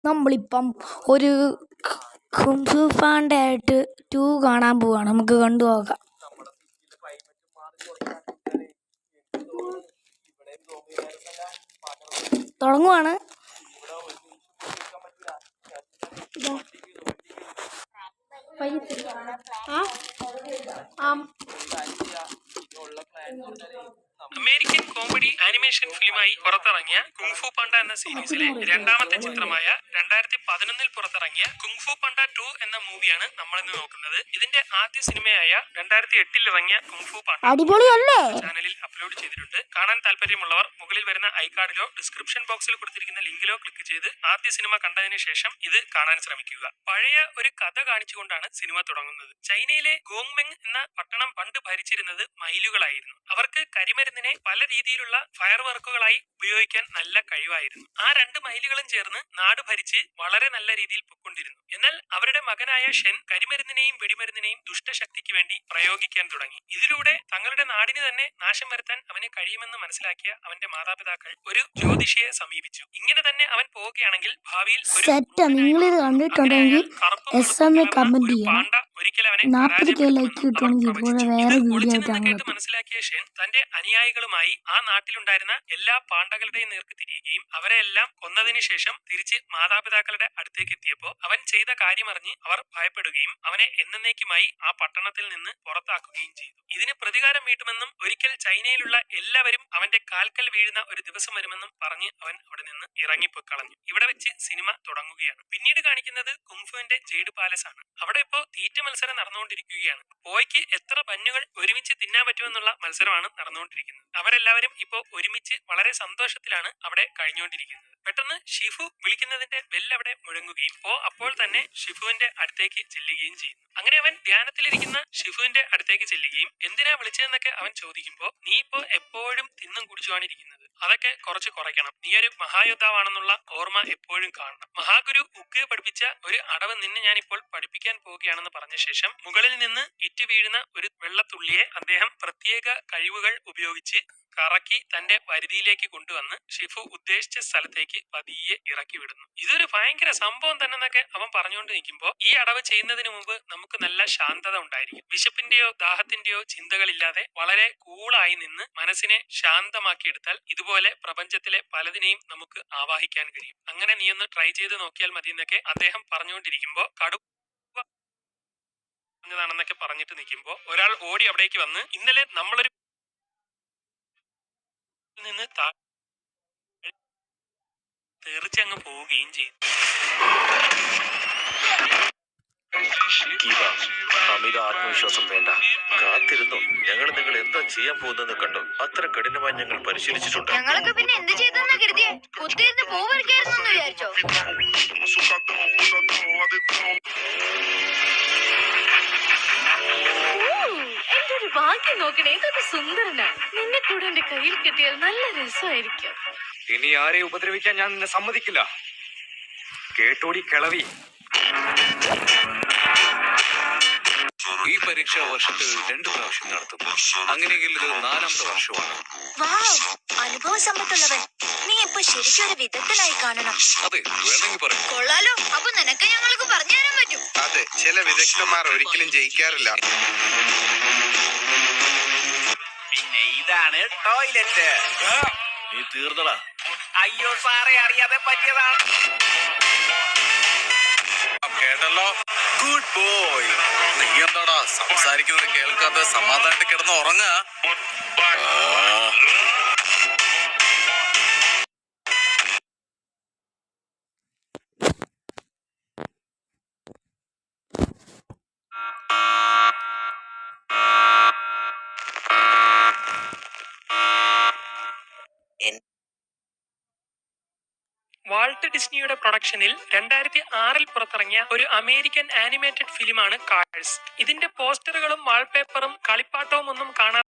നമ്മളിപ്പം ഒരു kung fu Panda 2 കാണാൻ പോവാണ്. നമുക്ക് കണ്ടുപോകാം. തുടങ്ങുവാണ്. അമേരിക്കൻ കോമഡി ആനിമേഷൻ ഫിലിമായി പുറത്തിറങ്ങിയ കുങ്ഫു പാണ്ട എന്ന സീരീസിലെ രണ്ടാമത്തെ ചിത്രമായ 2011 പുറത്തിറങ്ങിയ കുങ്ഫു പാണ്ട 2 എന്ന മൂവിയാണ് നമ്മളിന്ന് നോക്കുന്നത്. ഇതിന്റെ ആദ്യ സിനിമയായ 2008 ഇറങ്ങിയ കുങ്ഫു പാണ്ട ചാനലിൽ അപ്ലോഡ് ചെയ്തിട്ടുണ്ട്. കാണാൻ താല്പര്യമുള്ളവർ മുകളിൽ വരുന്ന ഐകാർഡിലോ ഡിസ്ക്രിപ്ഷൻ ബോക്സിൽ കൊടുത്തിരിക്കുന്ന ലിങ്കിലോ ക്ലിക്ക് ചെയ്ത് ആദ്യ സിനിമ കണ്ടതിന് ശേഷം ഇത് കാണാൻ ശ്രമിക്കുക. പഴയ ഒരു കഥ കാണിച്ചുകൊണ്ടാണ് സിനിമ തുടങ്ങുന്നത്. ചൈനയിലെ ഗോങ്മെങ് എന്ന പട്ടണം പണ്ട് ഭരിച്ചിരുന്നത് മയിലുകളായിരുന്നു. അവർക്ക് കരിമരുന്നിനെ പല രീതിയിലുള്ള ഫയർ വർക്കുകളായി ഉപയോഗിക്കാൻ നല്ല കഴിവായിരുന്നു. ആ 2 മയിലുകളും ചേർന്ന് നാട് ഭരിച്ച് വളരെ നല്ല രീതിയിൽ പൊക്കൊണ്ടിരുന്നു. എന്നാൽ അവരുടെ മകനായ ഷെൻ കരിമരുന്നിനെയും വെടിമരുന്നിനെയും ദുഷ്ടശക്തിക്ക് വേണ്ടി പ്രയോഗിക്കാൻ തുടങ്ങി. ഇതിലൂടെ തങ്ങളുടെ നാടിന് തന്നെ നാശം വരുത്താൻ അവന് കഴിയുമെന്ന് മനസ്സിലാക്കിയ അവന്റെ മാതാപിതാക്കൾ ഒരു ജ്യോതിഷിയെ സമീപിച്ചു. ഇങ്ങനെ തന്നെ അവൻ പോവുകയാണെങ്കിൽ ഭാവിയിൽ പാണ്ട ഒരിക്കൽ അവനെ മനസ്സിലാക്കിയ ഷെൻ തന്റെ അനുയായികളുമായി ആ നാട്ടിലുണ്ടായിരുന്ന എല്ലാ പാണ്ടകളുടെയും നേർക്ക് തിരിയുകയും അവരെല്ലാം കൊന്നതിന് ശേഷം തിരിച്ച് മാതാപിതാക്കളുടെ അടുത്തേക്ക് എത്തിയപ്പോൾ അവൻ ചെയ്ത കാര്യമറിഞ്ഞ് അവർ ഭയപ്പെടുകയും അവനെ എന്നേക്കുമായി ആ പട്ടണത്തിൽ നിന്ന് പുറത്താക്കുകയും ചെയ്തു. ഇതിന് പ്രതികാരം വീട്ടുമെന്നും ഒരിക്കൽ ചൈനയിലുള്ള എല്ലാവരും അവന്റെ കാൽക്കൽ വീഴുന്ന ഒരു ദിവസം വരുമെന്നും പറഞ്ഞ് അവൻ അവിടെ നിന്ന് ഇറങ്ങിപ്പോയിക്കളഞ്ഞു. ഇവിടെ വെച്ച് സിനിമ തുടങ്ങുകയാണ്. പിന്നീട് കാണിക്കുന്നത് കുങ്ഫുവിന്റെ ജെയ്ഡ് പാലസ് ആണ്. അവിടെ ഇപ്പോ തീറ്റ മത്സരം നടന്നുകൊണ്ടിരിക്കുകയാണ്. പോയ്ക്ക് എത്ര ബന്നുകൾ ഒരുമിച്ച് തിന്നാൻ പറ്റുമെന്നുള്ള മത്സരമാണ് നടന്നുകൊണ്ടിരിക്കുന്നത്. അവരെല്ലാവരും ഇപ്പോ ഒരുമിച്ച് വളരെ സന്തോഷത്തിലാണ് അവിടെ കഴിഞ്ഞുകൊണ്ടിരിക്കുന്നത്. പെട്ടെന്ന് ഷിഫു വിളിക്കുന്നതിന്റെ ബെല്ല് അവിടെ മുഴങ്ങുകയും അപ്പോൾ തന്നെ ഷിഫുവിന്റെ അടുത്തേക്ക് ചെല്ലുകയും ചെയ്യുന്നു. അങ്ങനെ അവൻ ധ്യാനത്തിലിരിക്കുന്ന ഷിഫുവിന്റെ അടുത്തേക്ക് ചെല്ലുകയും എന്തിനാ വിളിച്ചതെന്നൊക്കെ അവൻ ചോദിക്കുമ്പോൾ, നീ ഇപ്പോ എപ്പോഴും തിന്നും കുടിച്ചുമാണ് ഇരിക്കുന്നത്, അതൊക്കെ കുറച്ച് കുറയ്ക്കണം, നീ ഒരു മഹായോദ്ധാവാണെന്നുള്ള ഓർമ്മ എപ്പോഴും കാണണം. മഹാഗുരു ഉക്ക് പഠിപ്പിച്ച ഒരു അടവ് നിന്നെ ഞാനിപ്പോൾ പഠിപ്പിക്കാൻ പോവുകയാണെന്ന് പറഞ്ഞ ശേഷം മുകളിൽ നിന്ന് ഇറ്റ് വീഴുന്ന ഒരു വെള്ളത്തുള്ളിയെ അദ്ദേഹം പ്രത്യേക കഴിവുകൾ ഉപയോഗിച്ച് കറക്കി തന്റെ പരിധിയിലേക്ക് കൊണ്ടുവന്ന് ഷിഫു ഉദ്ദേശിച്ച സ്ഥലത്തേക്ക് പതിയെ ഇറക്കി വിടുന്നു. ഇതൊരു ഭയങ്കര സംഭവം തന്നെ എന്നൊക്കെ അവൻ പറഞ്ഞുകൊണ്ട് നിൽക്കുമ്പോൾ, ഈ അടവ് ചെയ്യുന്നതിന് മുമ്പ് നമുക്ക് നല്ല ശാന്തത ഉണ്ടായിരിക്കും. വിശപ്പിന്റെയോ ദാഹത്തിന്റെയോ ചിന്തകളില്ലാതെ വളരെ കൂളായി നിന്ന് മനസ്സിനെ ശാന്തമാക്കിയെടുത്താൽ ഇതുപോലെ പ്രപഞ്ചത്തിലെ പലതിനെയും നമുക്ക് ആവാഹിക്കാൻ കഴിയും. അങ്ങനെ നീ ഒന്ന് ട്രൈ ചെയ്ത് നോക്കിയാൽ മതി എന്നൊക്കെ അദ്ദേഹം പറഞ്ഞുകൊണ്ടിരിക്കുമ്പോ ാണെന്നൊക്കെ പറഞ്ഞിട്ട് നിൽക്കുമ്പോ ഒരാൾ ഓടി അവിടേക്ക് വന്ന് ഇന്നലെ നമ്മളൊരു നിന്ന് തെറിച്ചങ്ങ് പോവുകയും ചെയ്തു. അമിത ആത്മവിശ്വാസം വേണ്ട, കാത്തിരുന്നു. ഞങ്ങൾ നിങ്ങൾ എന്താ ചെയ്യാൻ പോകുന്നത് കണ്ടോ? അത്ര കഠിനമായി ഞങ്ങൾ പരിശീലിച്ചിട്ടുണ്ട്. ഞങ്ങളൊക്കെ പിന്നെ എന്ത് ചെയ്തെന്നാ കരുതിയേ? കുത്തിയിരുന്ന് പൂ പറിക്കായിരുന്നു വിചാരിച്ചോ? എന്റെ ഒരു ഭാഗ്യം നോക്കണേ, ഇതൊക്കെ സുന്ദരനാ. നിന്നെ കൂടെ എന്റെ കയ്യിൽ കിട്ടിയാൽ നല്ല രസമായിരിക്കും. ഇനി ആരെ ഉപദ്രവിക്കാൻ ഞാൻ നിന്നെ സമ്മതിക്കില്ല. കേട്ടോടി കിളവി. ഈ പരീക്ഷ വർഷത്തിൽ 2 പ്രാവശ്യം നടത്തും. അങ്ങനെയെങ്കിൽ ഇത് 4ാമത്തെ വർഷമാണ്. അനുഭവ സമ്പത്തുള്ളവൻ, നീ ഇപ്പൊ ശരിക്കും ഒരു വിദഗ്ധനായി കാണണം. അതെ, വേണമെങ്കിൽ പറയും. കൊള്ളാലോ, അപ്പൊ നിനക്ക് ഞങ്ങൾക്ക് പറഞ്ഞു തരാൻ പറ്റും. അതെ, ചില വിദഗ്ധന്മാർ ഒരിക്കലും ജയിക്കാറില്ല. പിന്നെ ഇതാണ് ടോയ്ലറ്റ്. നീ തീർന്നടാ. അയ്യോ സാറേ, അറിയാതെ പറ്റിയതാണ്. കേട്ടല്ലോ, ഗുഡ് ബോയ്. നീ എന്താടാ സംസാരിക്കുന്നത് കേൾക്കാതെ സമാധാനമായിട്ട് കിടന്ന് ഉറങ്ങാ? വാൾട്ട് ഡിസ്നിയുടെ പ്രൊഡക്ഷനിൽ 2006 പുറത്തിറങ്ങിയ ഒരു അമേരിക്കൻ ആനിമേറ്റഡ് ഫിലിമാണ് കാഴ്സ്. ഇതിന്റെ പോസ്റ്ററുകളും വാൾപേപ്പറും കളിപ്പാട്ടവും ഒന്നും കാണാൻ